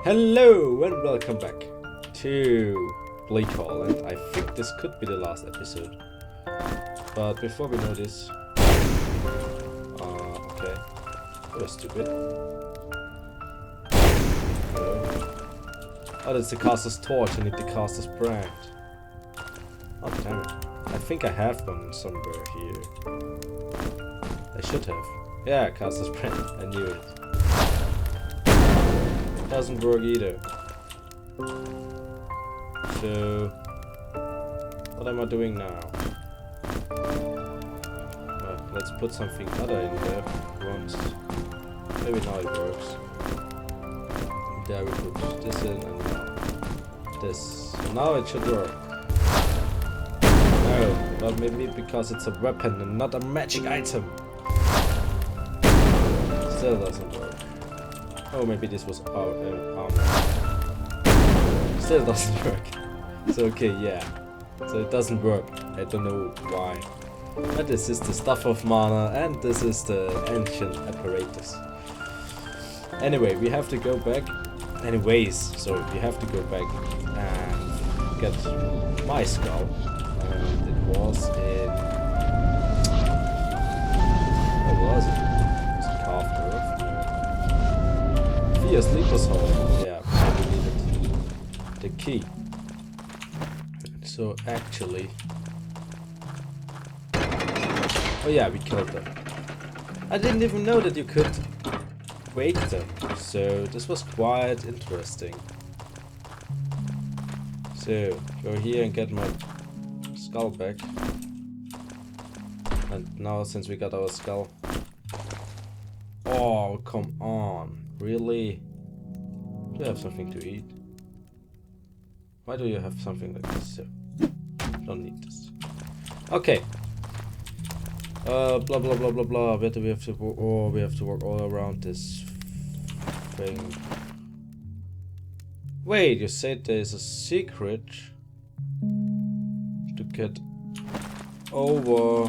Hello and welcome back to Bleakhall, and I think this could be the last episode. But before we know this, okay, that was stupid. Oh, that's the caster's torch. I need the caster's brand. Oh damn it! I think I have one somewhere here. I should have. Yeah, caster's brand. I knew it. Doesn't work either. So, what am I doing now? Let's put something other in there once. Maybe now it works. There we put this in and now this. Now it should work. No, well maybe because it's a weapon and not a magic item. Still doesn't work. Oh, maybe this was armor. Still doesn't work. So okay, yeah. So it doesn't work. I don't know why. But this is the stuff of mana and this is the ancient apparatus. Anyway, we have to go back. Anyways, so we have to go back and get my skull. And it was in... Where was it? Was it carved earth? Sleeper's hole. Yeah, we needed the key. So actually, oh yeah, we killed them. I didn't even know that you could wake them. So this was quite interesting. So go here and get my skull back. And now since we got our skull, oh come on, really? Do you have something to eat? Why do you have something like this? So, don't need this. Okay. Blah blah blah blah blah. Where do we have to work? Oh, we have to work all around this thing. Wait, you said there's a secret to get over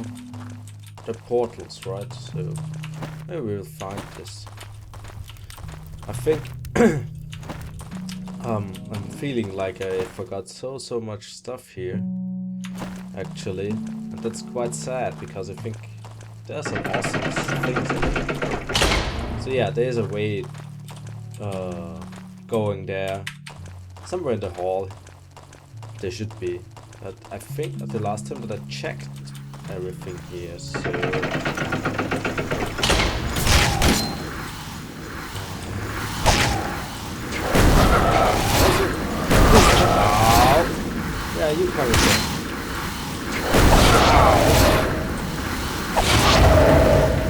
the portals, right? So maybe we'll find this. I think I'm feeling like I forgot so much stuff here, actually, and that's quite sad because I think there's some awesome things in it. So yeah, there's a way going there, somewhere in the hall. There should be, but I think at the last time that I checked everything here, so. Yeah, you come here.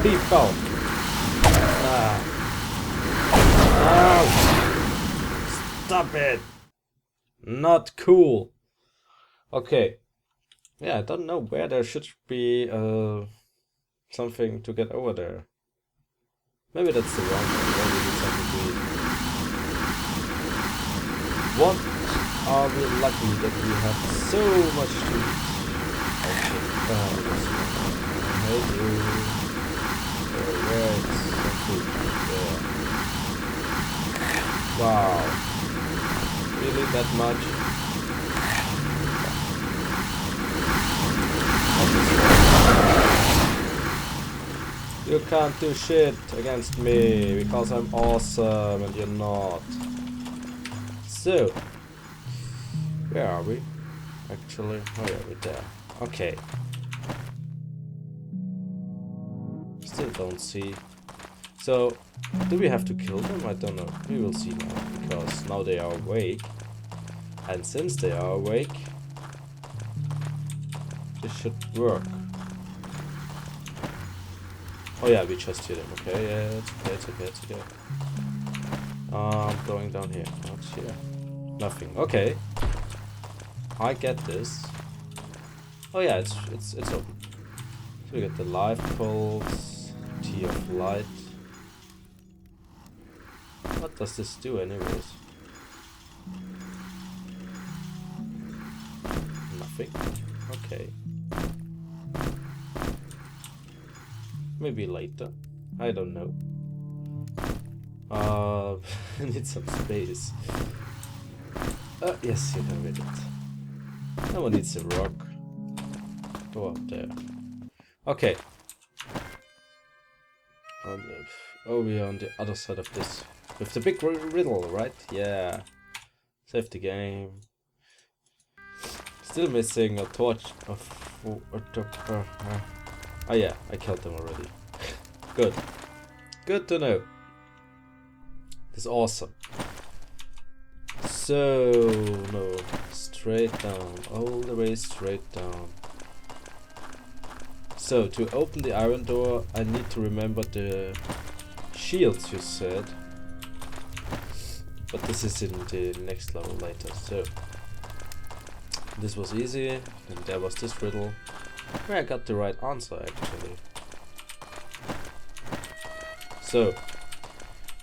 People. Stop it. Not cool. Okay. Yeah, I don't know where there should be something to get over there. Maybe that's the wrong one. Maybe we need something to eat. What? Are we lucky that we have so much to eat? Okay. I hate you. Where is some food? There. Wow. Really that much? You can't do shit against me because I'm awesome and you're not. So. Where are we? Actually, oh yeah, we're there. Okay. Still don't see. So, do we have to kill them? I don't know. We will see now, because now they are awake. And since they are awake, this should work. Oh yeah, we just hit them. Okay, yeah, it's okay, it's okay, it's okay. Going down here. What's here? Nothing. Okay. I get this. Oh yeah, it's open. So we get the life pulse, tea of light. What does this do anyways? Nothing. Okay. Maybe later. I don't know. I need some space. Yes, you can read it. No one needs a rock. Go up there. Okay. Oh, we are on the other side of this. With the big riddle, right? Yeah. Save the game. Still missing a torch of... oh yeah, I killed them already. Good. Good to know. That's awesome. So, no. Straight down. All the way straight down. So, to open the iron door, I need to remember the shields you said. But this is in the next level later, so... this was easy, and there was this riddle, where I got the right answer actually. So...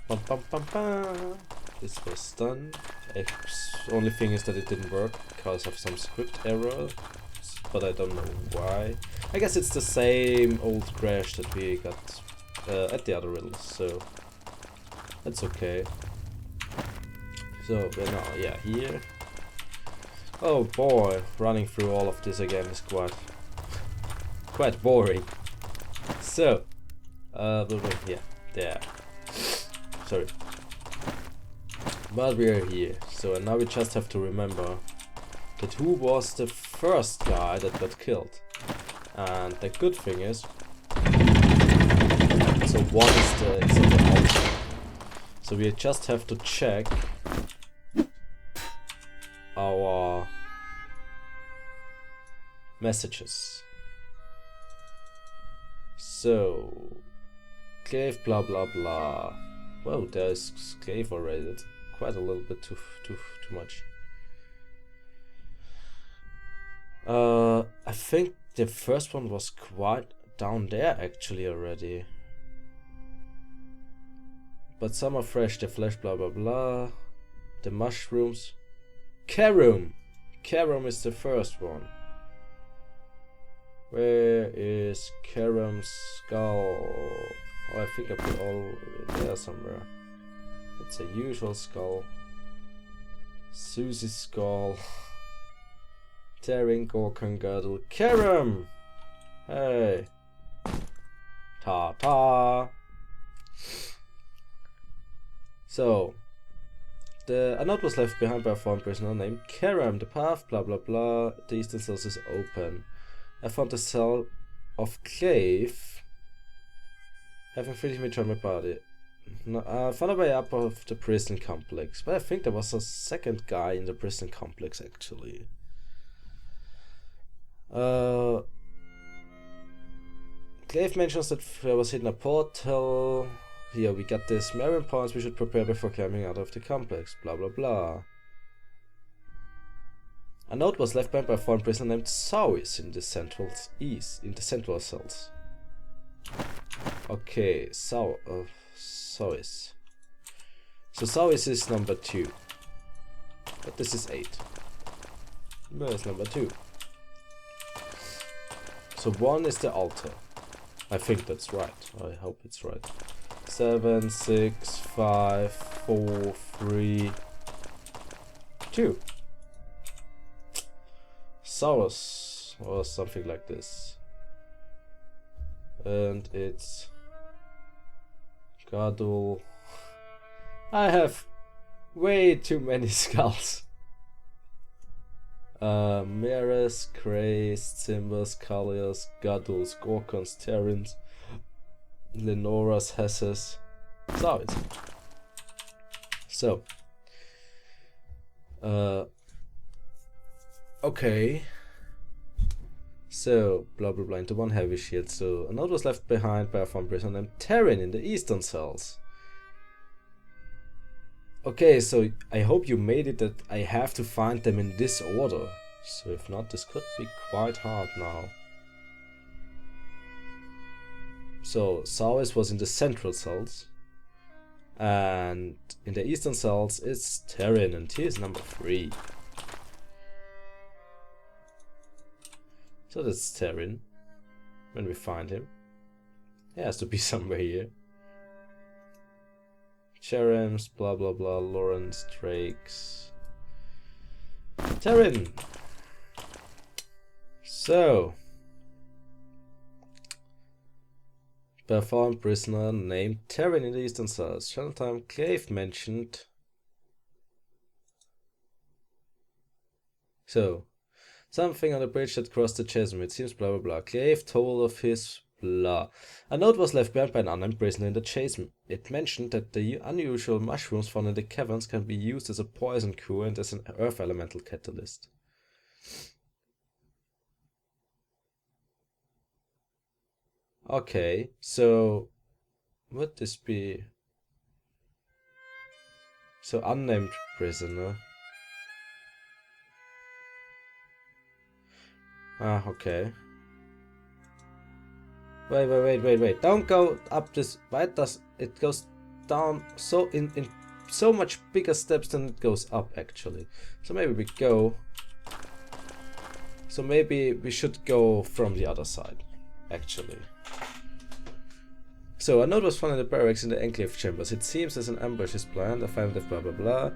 bum, bum, bum, bum. This was done. Only thing is that it didn't work, because of some script error. But I don't know why. I guess it's the same old crash that we got at the other riddles, so... that's okay. So, we're now, yeah, here. Oh boy, running through all of this again is quite boring. So, yeah, there. Sorry. But we are here. So, and now we just have to remember that who was the first guy that got killed. And the good thing is, so one is the altar. So we just have to check our messages. So clave blah blah blah. Whoa, there's clave already. That's quite a little bit too much. I think the first one was quite down there actually already. But some are fresh, the flesh blah blah blah. The mushrooms. Carum! Carum is the first one. Where is Carum's skull? Oh, I think I put all there somewhere. It's a usual skull. Susie's skull. Tearing Gorkon girdle. Carum! Hey! Ta-ta! So, a note was left behind by a foreign prisoner named Carum. The path, blah blah blah. The eastern cell is open. I found a cell of clave. Having freely me join my body. No, I found a way up of the prison complex. But I think there was a second guy in the prison complex actually. Clave mentions that there was hidden a portal. Here we got this Marion points we should prepare before climbing out of the complex. Blah blah blah. A note was left behind by a foreign prisoner named Sawis in the central cells. Okay, Sawis. So Sawis is number 2. But this is 8. Where's number 2? So 1 is the altar. I think that's right. I hope it's right. 7, 6, 5, 4, 3, 2. Saurus or something like this. And it's Gadul. I have way too many skulls. Meres, Krace, Cimbus, Kalias, Gaduls, Gorkons, Terrans, Lenoras, Hesses. So, okay. So, blah blah blah into one heavy shield. So, a note was left behind by a foreign prisoner named Terran in the eastern cells. Okay, so I hope you made it that I have to find them in this order. So if not, this could be quite hard now. So Sawis was in the central cells. And in the eastern cells it's Terran and he is number 3. So that's Terran. When we find him. He has to be somewhere here. Cherems, blah blah blah, Lawrence, Drakes. Terran! So. By found prisoner named Terran in the Eastern South. Channel time Clave mentioned. So. Something on the bridge that crossed the chasm. It seems blah blah blah. Clave told of his blah. A note was left behind by an unnamed prisoner in the chasm. It mentioned that the unusual mushrooms found in the caverns can be used as a poison cure and as an earth elemental catalyst. Okay, so would this be so unnamed prisoner? Ah, okay. Wait. Don't go up this. Why does it goes down so in so much bigger steps than it goes up actually? So maybe we go. So maybe we should go from the other side, actually. So a note was found in the barracks in the enclave chambers. It seems as an ambush is planned. I found that blah blah blah.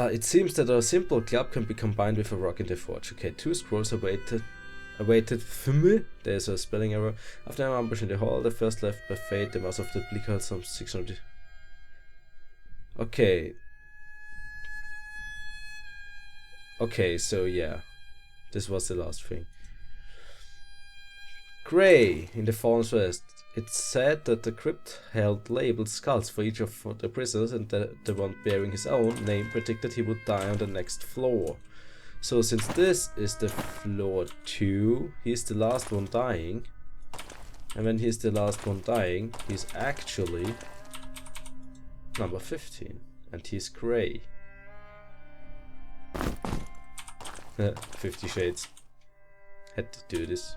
It seems that a simple club can be combined with a rock in the forge. Okay, 2 scrolls awaited for me. There's a spelling error. After an ambush in the hall, the first left by fate, the mass of the Bleakhall some 600. Okay. Okay, so yeah. This was the last thing. Grey in the Fallen's West. It said that the crypt held labeled skulls for each of the prisoners, and the one bearing his own name predicted he would die on the next floor. So since this is the floor 2, he's the last one dying. And when he's the last one dying, he's actually number 15. And he's grey. 50 Shades. Had to do this.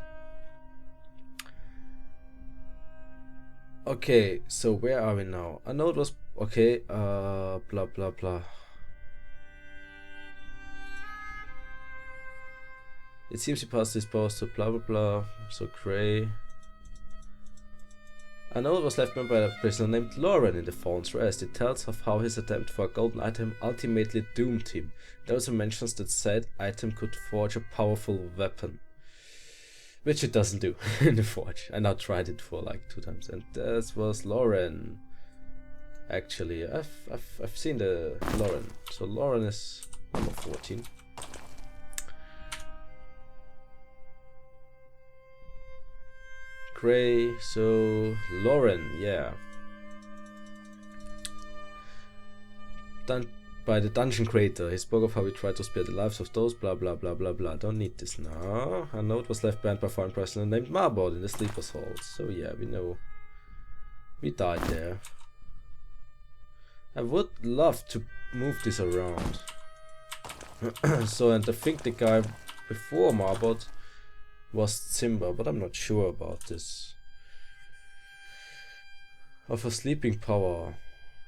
Okay, so where are we now? A note was okay, blah blah blah. It seems he passed his post to blah blah blah, so grey. A note was left behind by a prisoner named Lauren in the Fallen's Rest. It tells of how his attempt for a golden item ultimately doomed him. It also mentions that said item could forge a powerful weapon. Which it doesn't do in the forge. I now tried it for like 2 times, and this was Lauren. Actually, I've seen the Lauren. So Lauren is number 14. Grey. So Lauren, yeah. Done by the dungeon creator. He spoke of how he tried to spare the lives of those blah blah blah blah blah. Don't need this now. A note was left behind by a foreign person named Marbod in the sleepers' hall. So yeah, we know we died there. I would love to move this around. So, and I think the guy before Marbod was Simba, but I'm not sure about this. Of a sleeping power.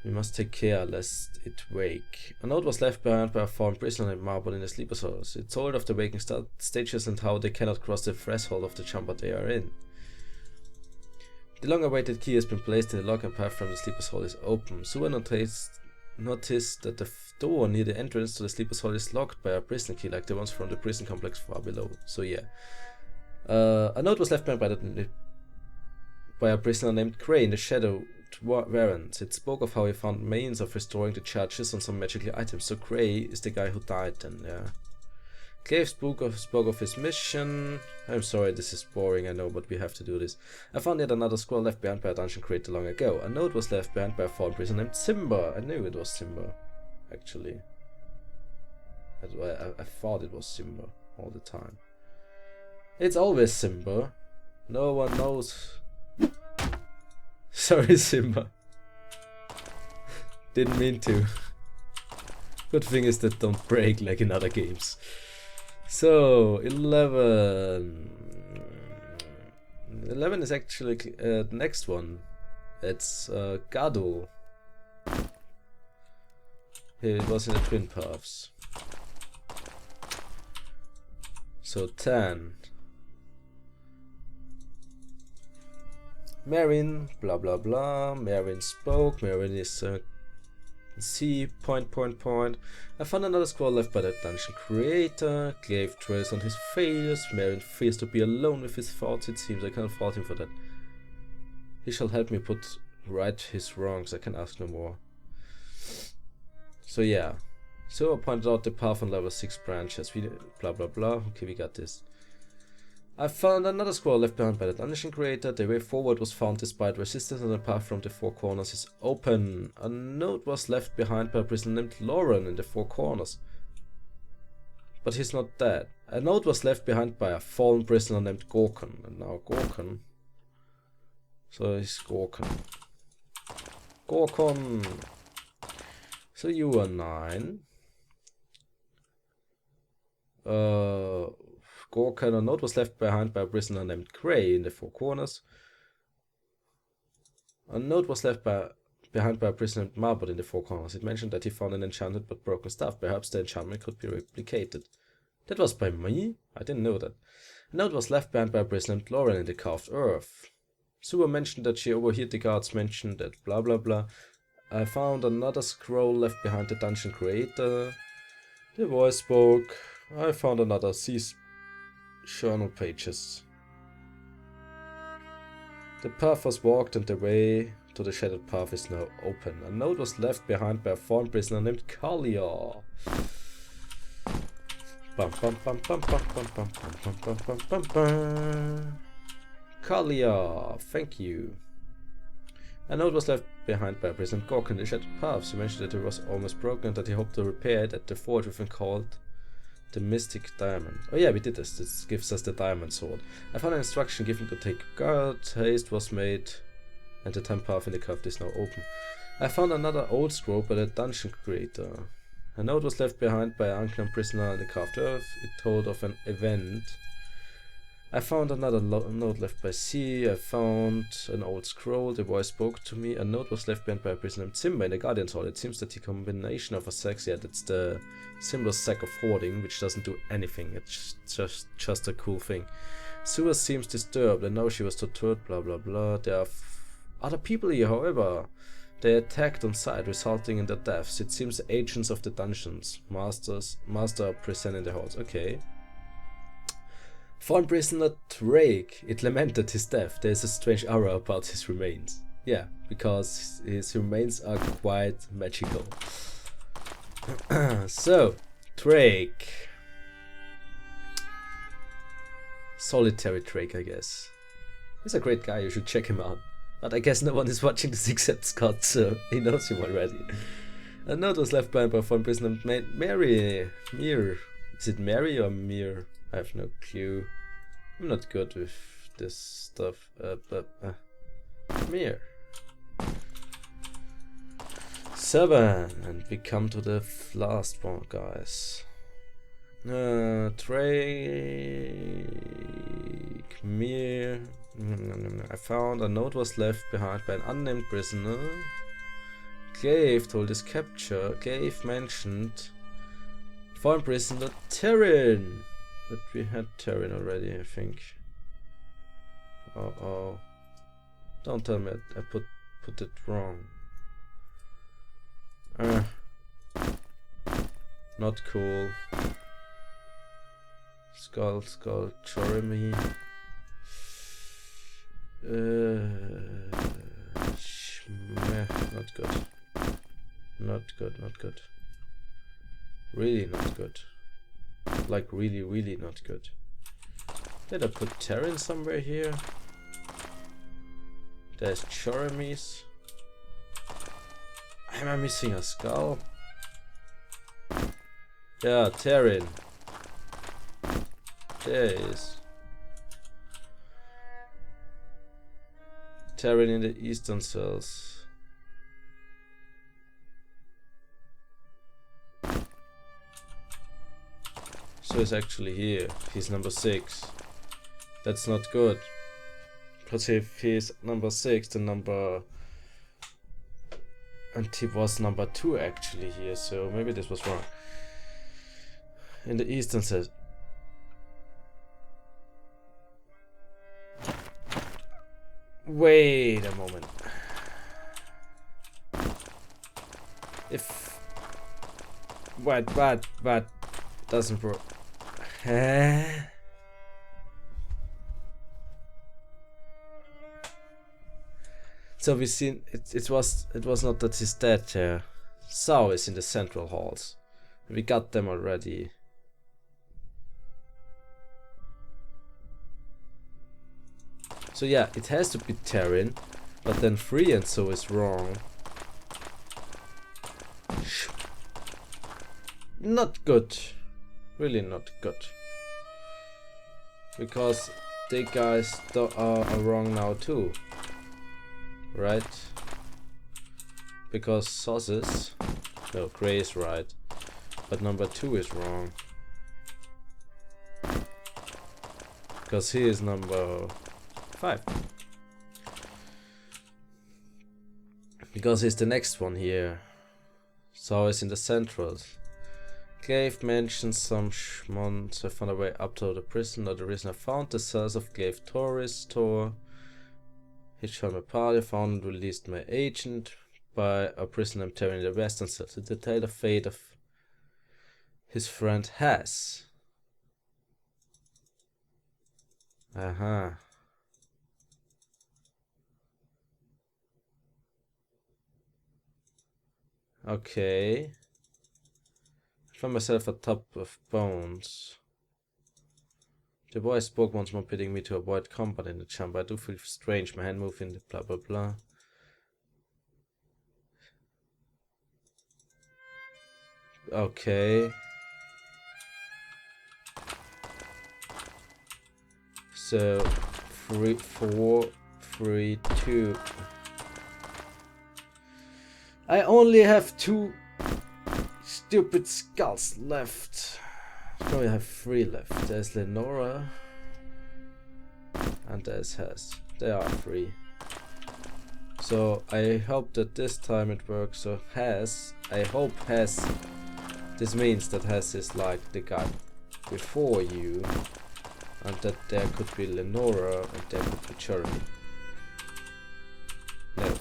We must take care lest it wake. A note was left behind by a foreign prisoner named Marbod in the sleeper's house. It told of the waking stages and how they cannot cross the threshold of the chamber they are in. The long-awaited key has been placed in the lock and path from the sleeper's hall is open. Sua noticed that the door near the entrance to the sleeper's hall is locked by a prison key like the ones from the prison complex far below. So yeah. A note was left behind by a prisoner named Grey in the Shadow Warrens. It spoke of how he found means of restoring the charges on some magical items. So Grey is the guy who died then, yeah. Clave spoke of his mission. I'm sorry, this is boring, I know, but we have to do this. I found yet another scroll left behind by a dungeon creator long ago. A note was left behind by a fallen prisoner named Simba. I knew it was Simba, actually. I thought it was Simba all the time. It's always Simba. No one knows. Sorry, Simba. Didn't mean to. Good thing is that don't break like in other games. So 11. 11 is actually the next one. It's Ghul. It was in the Twin Paths. So 10. Marin, blah blah blah. Marin spoke. Marin is C. Point. I found another scroll left by the dungeon creator. Gave trace on his failures. Marin fears to be alone with his thoughts. It seems I cannot fault him for that. He shall help me put right his wrongs. I can ask no more. So yeah. So I pointed out the path on level 6 branches. We blah blah blah. Okay, we got this. I found another scroll left behind by the dungeon creator. The way forward was found despite resistance, and the path from the 4 corners is open. A note was left behind by a prisoner named Lauren in the 4 corners. But he's not dead. A note was left behind by a fallen prisoner named Gorkon. And now Gorkon. So he's Gorkon. Gorkon! So you are 9. Gorkon, a note was left behind by a prisoner named Gray in the 4 corners. A note was left behind by a prisoner named Marbot in the 4 corners. It mentioned that he found an enchanted but broken staff. Perhaps the enchantment could be replicated. That was by me? I didn't know that. A note was left behind by a prisoner named Lauren in the carved earth. Sua mentioned that she overheard the guards mention that blah blah blah. I found another scroll left behind the dungeon creator. The voice spoke. I found another seized journal pages. The path was walked and the way to the shattered path is now open. A note was left behind by a fallen prisoner named Kalia. Kalia, thank you. A note was left behind by a prisoner named Gork in the shattered path. He mentioned that it was almost broken and that he hoped to repair it at the forge within called the Mystic Diamond. Oh yeah, we did this. This gives us the diamond sword. I found an instruction given to take guard. Haste was made and the time path in the cave is now open. I found another old scroll by the dungeon creator. A note was left behind by an unclaimed prisoner in the carved earth. It told of an event. I found another note left by C. I found an old scroll. The voice spoke to me. A note was left behind by a prisoner named Simba in the Guardian's Hall. It seems that the combination of a sack, yeah, that's the Simba's sack of hoarding, which doesn't do anything. It's just a cool thing. Sua seems disturbed, and now she was tortured, blah blah blah. There are other people here, however. They attacked on sight, resulting in their deaths. It seems the agents of the dungeons, master are present in the halls. Okay. Fallen prisoner Drake, it lamented his death. There is a strange aura about his remains. Yeah, because his remains are quite magical. So, Drake. Solitary Drake, I guess. He's a great guy, you should check him out. But I guess no one is watching this except Scott, so he knows him already. A note was left behind by a fallen prisoner named Mir. Is it Mary or Mir? I have no clue. I'm not good with this stuff. Mir. 7, and we come to the last one, guys. Drake, Mir. I found a note was left behind by an unnamed prisoner. Glaive told his capture. Glaive mentioned fallen prisoner Terran. But we had Terran already, I think. Uh-oh. Don't tell me I put it wrong. Not cool. Skull, Jeremy. Not good. Not good. Really not good. Like really not good. Did I put Terran somewhere here? There's Jeremy's. Am I missing a skull? Yeah, Terran. There is. Terran in the eastern cells. So he's actually here. He's number 6. That's not good. Because if he's number 6, then and he was number 2 actually here, so maybe this was wrong. In the eastern cells. Wait a moment. If what doesn't work. So we seen it was not that he's dead here. Sao is in the central halls. We got them already. So yeah, it has to be Terran, but then 3 and so is wrong. Not good. Really not good. Because they guys are wrong now too. Right? Because sauces. No, Gray is right. But number 2 is wrong. Because he is number 5. Because he's the next one here. So is in the centrals. Glaive mentions some schmonts have found a way up to the prison, or the reason I found the cells of Glaive tourist store. Hitched on my party, found and released my agent by a prisoner tearing the western cell to detail the fate of his friend Has. Aha. Okay. I found myself atop of bones. The boy spoke once more, bidding me to avoid combat in the chamber. I do feel strange, my hand moving the blah blah blah. Okay. So 3, 4, 3, 2. I only have 2 stupid skulls left. No, I have 3 left. There's Lenora and there's Hess. There are 3. So I hope that this time it works. So Hess, I hope Hess. This means that Hess is like the guy before you, and that there could be Lenora and there could be Germanny. No.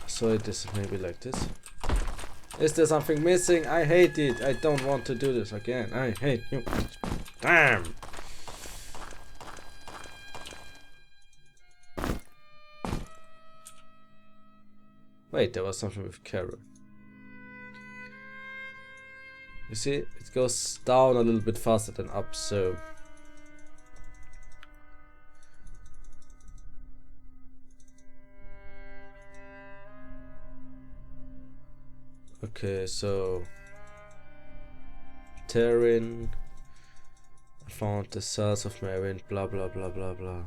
So it is maybe like this. Is there something missing? I hate it. I don't want to do this again. I hate you. Damn. Wait, there was something with Carol. You see, it goes down a little bit faster than up, so. Okay, so Terran, I found the cells of Marion, blah blah blah blah blah.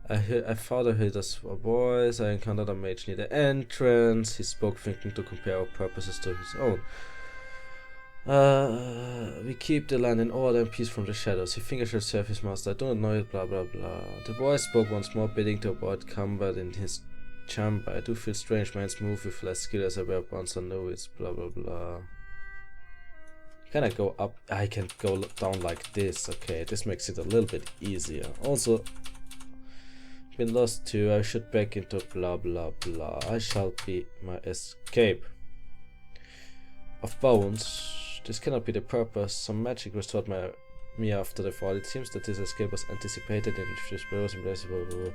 I thought I heard us a voice. I encountered a mage near the entrance. He spoke, thinking to compare our purposes to his own. We keep the land in order and peace from the shadows. He thinks I shall serve his master. I do not know it, blah blah blah. The voice spoke once more, bidding to avoid combat in his chamber. I do feel strange minds move with less skill as I were once. I know it's blah blah blah. Can I go up? I can go down like this. Okay, this makes it a little bit easier. Also, been lost too. I should back into blah blah blah. I shall be my escape of bones. This cannot be the purpose. Some magic restored me after the fall. It seems that this escape was anticipated in this blah.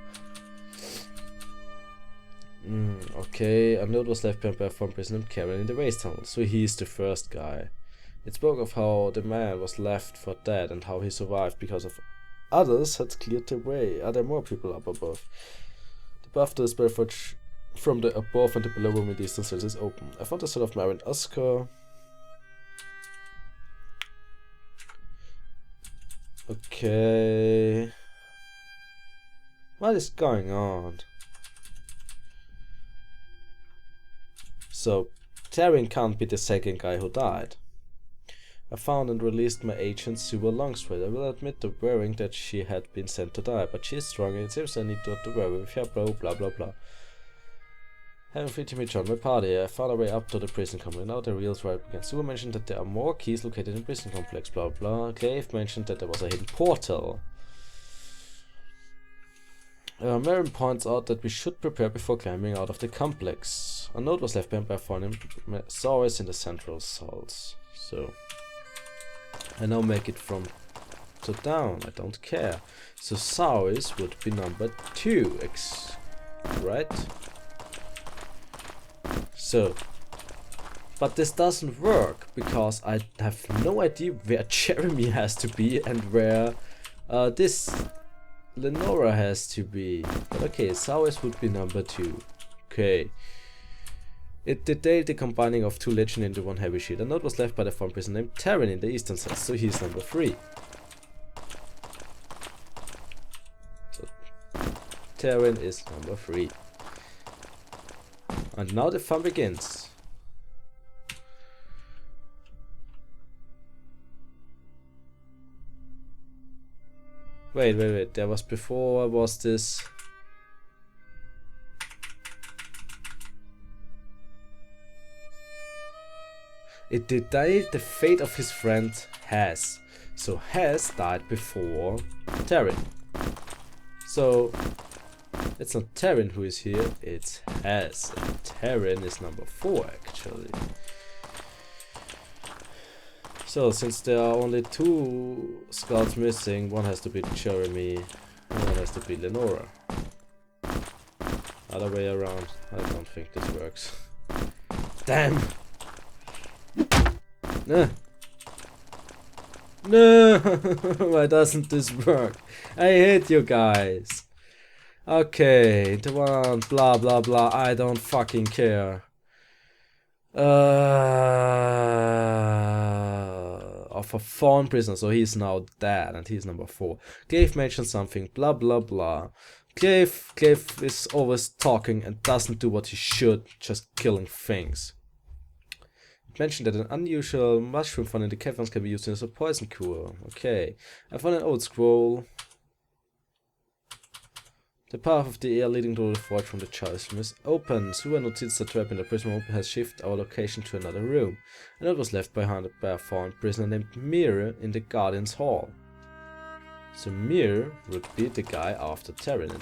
Okay, a note was left behind by a former prisoner Karen in the waste tunnel. So he's the first guy. It spoke of how the man was left for dead and how he survived because of others had cleared the way. Are there more people up above? The path to the Spellforge from the above and the below room in distance is open. I found the son of Marion Oscar. Okay. What is going on? So, Taryn can't be the second guy who died. I found and released my agent Sue Longstreet. I will admit to worrying that she had been sent to die, but she is strong and it seems I need not to worry with her blah blah blah. Having free to join my party, I found a way up to the prison complex. Now the real right begins. Sue mentioned that there are more keys located in the prison complex, blah blah. Cave mentioned that there was a hidden portal. Merrin points out that we should prepare before climbing out of the complex. A note was left behind by a foreign Saurus in the central halls. So I now make it from to down, I don't care. So Saurus would be number 2, right? So, but this doesn't work because I have no idea where Germanny has to be and where this Lenora has to be. But okay, Saurus would be number 2. Okay. It detailed the combining of 2 legend into 1 heavy shield. A note was left by the foreign prisoner named Terran in the eastern side, so he's number 3. So Terran is number 3. And now the fun begins. Wait, there was before, was this... It detailed the fate of his friend Has. So Has died before Terran. So it's not Terran who is here, it's Has. And Terran is number 4 actually. So since there are only 2 scouts missing, one has to be Germanny and one has to be Lenora. Other way around, I don't think this works. Damn! No! No! Why doesn't this work? I hate you guys! Okay, the one, blah blah blah, I don't fucking care. Of a foreign prisoner, so he's now dead and he's number 4. Glaive mentioned something, blah blah blah. Glaive is always talking and doesn't do what he should, just killing things. It mentioned that an unusual mushroom found in the caverns can be used as a poison cure. Okay, I found an old scroll. The path of the air leading to the forge from the chalice room is open. Sue noticed the trap in the prison room has shifted our location to another room. And it was left behind by a foreign prisoner named Mir in the Guardian's Hall. So Mir would be the guy after Terran.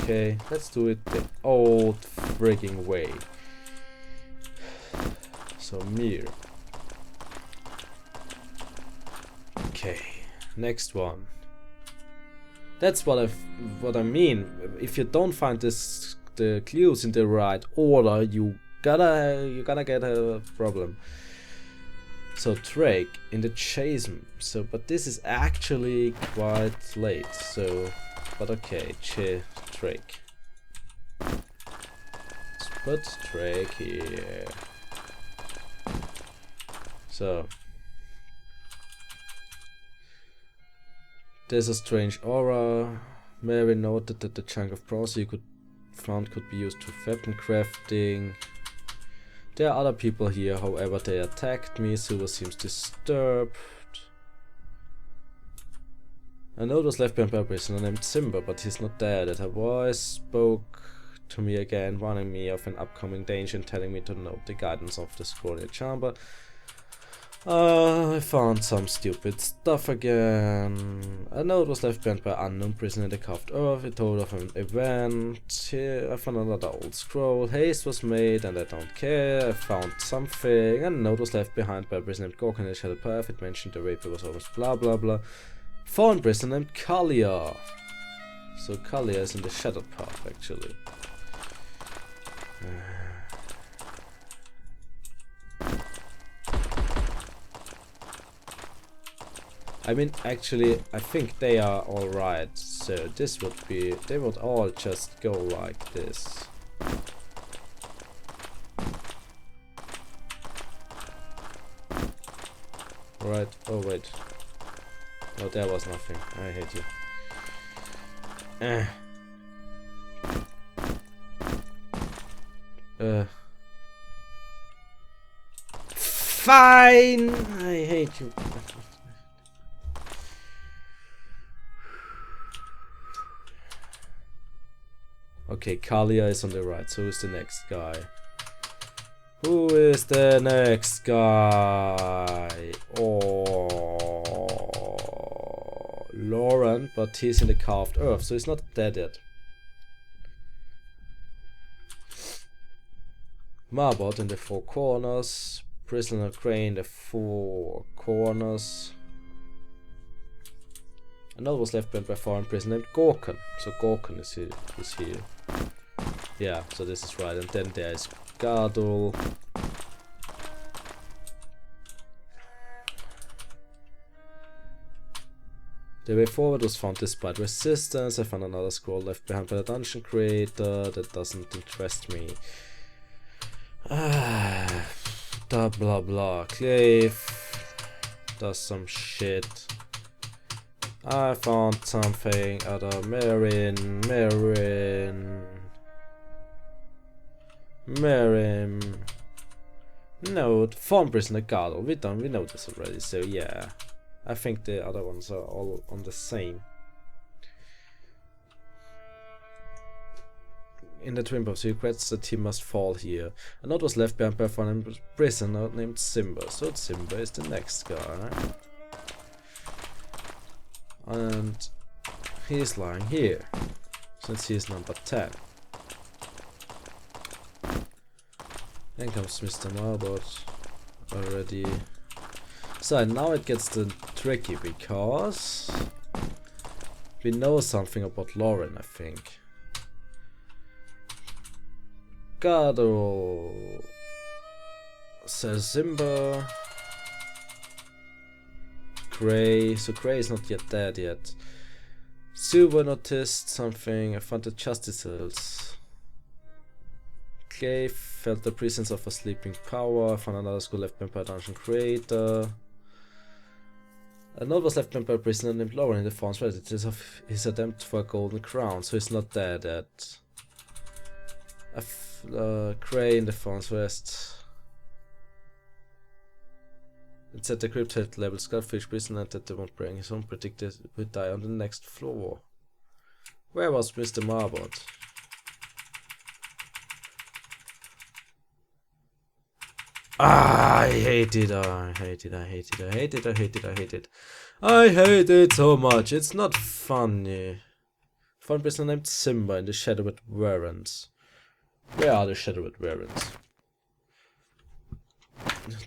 Okay, let's do it the old frigging way. So Mir. Okay, next one. That's what I mean. If you don't find the clues in the right order, you're gonna get a problem. So Drake in the chase. So, but this is actually quite late. So, but okay, Drake. Let's put Drake here. So. There's a strange aura. Mary noted that the chunk of bronze you found could be used for weapon crafting. There are other people here, however they attacked me. Silver seems disturbed. A note was left behind by a prisoner named Simba, but he's not dead. That her voice spoke to me again, warning me of an upcoming danger and telling me to note the guidance of the scroll in the chamber. I found some stupid stuff again. A note was left behind by an unknown prisoner in the carved earth. It told of an event. Here I found another old scroll. Haste was made and I don't care. I found something. A note was left behind by a prisoner named Gork in the shadow path. It mentioned the raper was almost blah blah blah. Found prisoner named Kalia. So Kalia is in the shadow path actually. I mean, actually, I think they are alright, so this would be, they would all just go like this. Right, oh wait. Oh, there was nothing, I hate you. Fine! I hate you. Okay, Kalia is on the right. So who's the next guy? Who is the next guy? Oh, Lauren, but he's in the carved earth, so he's not dead yet. Marbot in the four corners. Prisoner Crane in the four corners. Another was left behind by a foreign prisoner named Gorkon. So Gorkon is here. Yeah, so this is right. And then there is Ghul-model. The way forward was found despite resistance. I found another scroll left behind by the dungeon creator. That doesn't interest me. Blah blah blah. Clave does some shit. I found something other. Marin. No, form prisoner Ghul-model. We know this already, so yeah. I think the other ones are all on the same. In the Twin of Secrets, the team must fall here. A note was left behind by a foreign prisoner named Simba. So Simba is the next guy. And he is lying here, since he is number 10. Then comes Mr. Marbot already. So now it gets tricky because we know something about Lauren, I think. Ghul-model says Simba. Gray, so Gray is not yet dead yet. Silver noticed something. I found the justice hills. Clay felt the presence of a sleeping power. I found another skull left behind by a dungeon creator. A note was left behind by a prisoner named Lauren in the Fawn's Rest. It is of his attempt for a golden crown, so he's not dead yet. Gray in the Fawn's Rest. It said the crypt had level Skullfish prisoner that they won't bring his own, predicted would die on the next floor. Where was Mr. Marbot? I hate it so much. It's not funny. Found prisoner named Simba in the Shadowed Warrens. Where are the Shadowed Warrens?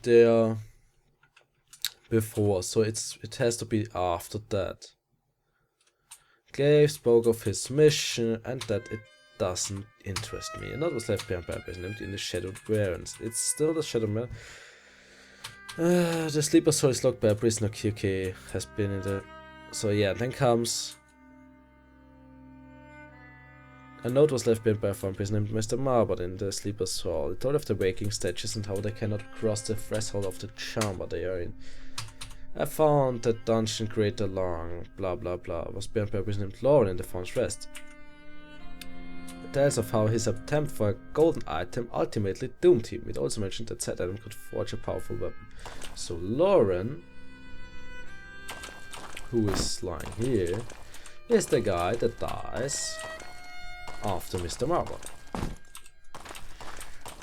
They are before, so it has to be after that. Clave spoke of his mission and that it doesn't interest me. And that was left behind by a person named in the Shadowed Warrens. It's still the Shadow Man. The sleeper soul is locked by a prisoner QK has been in the... So yeah, then comes... A note was left behind by a foreign prisoner named Mr. Marbot in the sleeper's hall. It told of the waking stages and how they cannot cross the threshold of the chamber they are in. I found that dungeon creator long, blah blah blah, was behind by a prisoner named Lauren in the Fawn's Rest. It tells of how his attempt for a golden item ultimately doomed him. It also mentioned that said item could forge a powerful weapon. So Lauren, who is lying here, is the guy that dies after Mr. Marbot.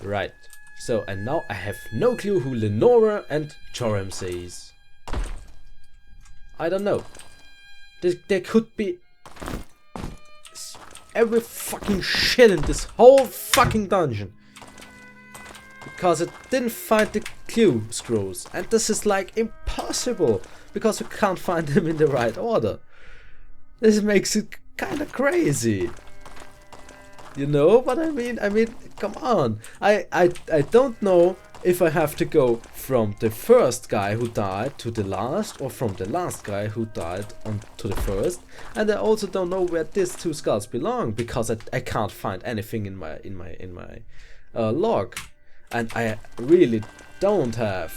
Right. So, and now I have no clue who Lenora and Joram says. I don't know. There could be every fucking shit in this whole fucking dungeon. Because it didn't find the clue scrolls. And this is like impossible. Because you can't find them in the right order. This makes it kinda crazy. You know what I mean? I mean, come on. I don't know if I have to go from the first guy who died to the last, or from the last guy who died on to the first. And I also don't know where these two skulls belong, because I can't find anything in my log. And I really don't have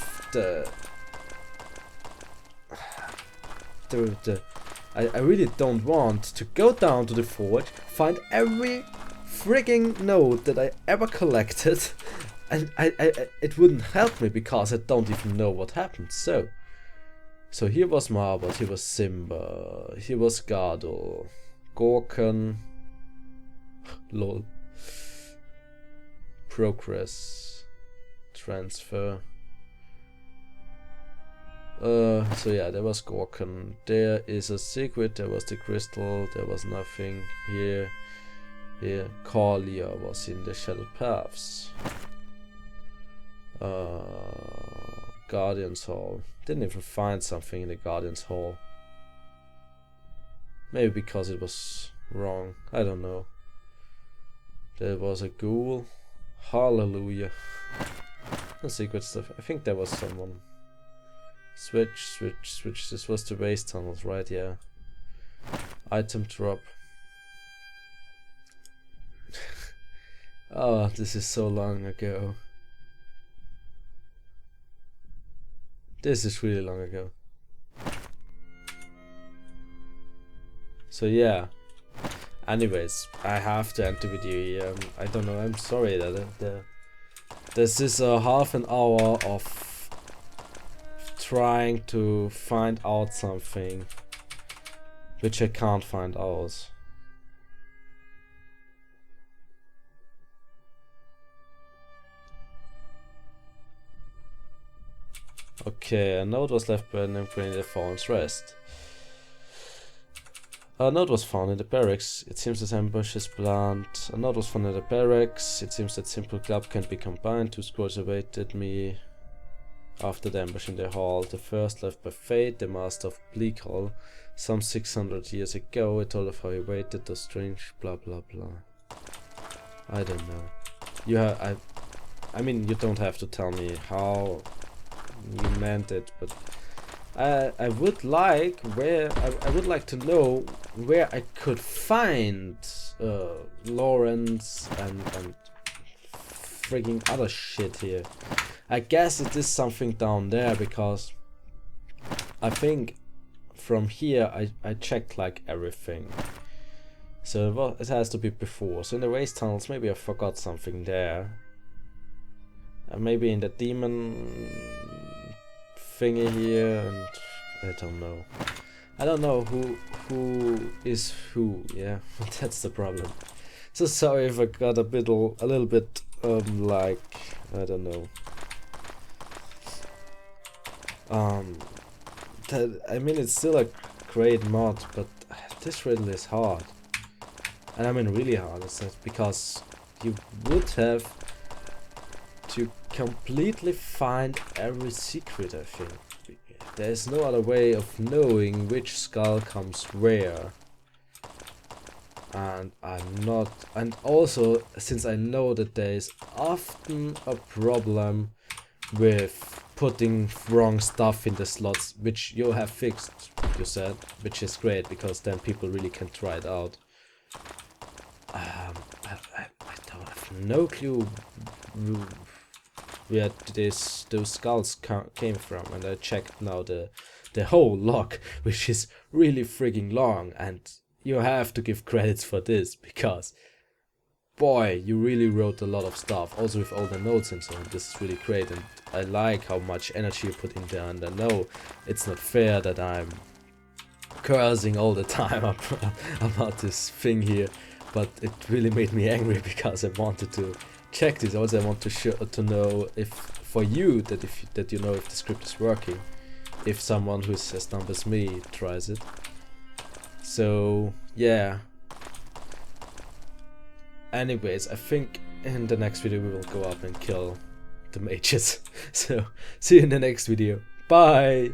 I really don't want to go down to the forge, find every frigging note that I ever collected, and it wouldn't help me because I don't even know what happened. So here was Marbot, here was Simba, here was Ghul-model, Gorkon, Lol. Progress. Transfer. So yeah, there was Gorkon. There is a secret, there was the crystal, there was nothing here. Here, Corlia was in the Shattered Paths. Guardian's Hall. Didn't even find something in the Guardian's Hall. Maybe because it was wrong. I don't know. There was a ghoul. Hallelujah. No secret stuff. I think there was someone. Switch. This was the waste tunnels, right? Yeah. Item drop. Oh, this is so long ago. This is really long ago. So yeah. Anyways, I have to end the video here. I don't know, I'm sorry that this is a half an hour of trying to find out something which I can't find out. Okay, a note was left by an employee in the Fallen's Rest. A note was found in the barracks. It seems this ambush is planned. A note was found in the barracks. It seems that simple club can be combined. 2 scrolls awaited me after the ambush in the hall. The first left by fate, the master of Bleakhall. Some 600 years ago, it told of how he waited the strange blah blah blah. I don't know. I mean, you don't have to tell me how you meant it, but I would like I would like to know where I could find Lawrence and frigging other shit here. I guess it is something down there, because I think from here I checked like everything. So it has to be before. So in the waste tunnels, maybe I forgot something there. Maybe in the demon thingy here, and I don't know. I don't know who is who. Yeah, that's the problem. So sorry if I got a little bit like, I don't know. I mean, it's still a great mod, but this riddle is hard. And I mean really hard. It's not because you would have to completely find every secret, I think. There's no other way of knowing which skull comes where. And and also, since I know that there is often a problem with putting wrong stuff in the slots, which you have fixed, you said, which is great, because then people really can try it out. I don't have no clue where those skulls came from, and I checked now the whole log, which is really frigging long, and you have to give credits for this, because boy, you really wrote a lot of stuff, also with all the notes and so on. This is really great, and I like how much energy you put in there, and I know it's not fair that I'm cursing all the time about this thing here, but it really made me angry, because I wanted to check this. Also, I want to know if for you that you know if the script is working, if someone who's as dumb as me tries it. So yeah. Anyways, I think in the next video we will go up and kill the mages. So see you in the next video. Bye.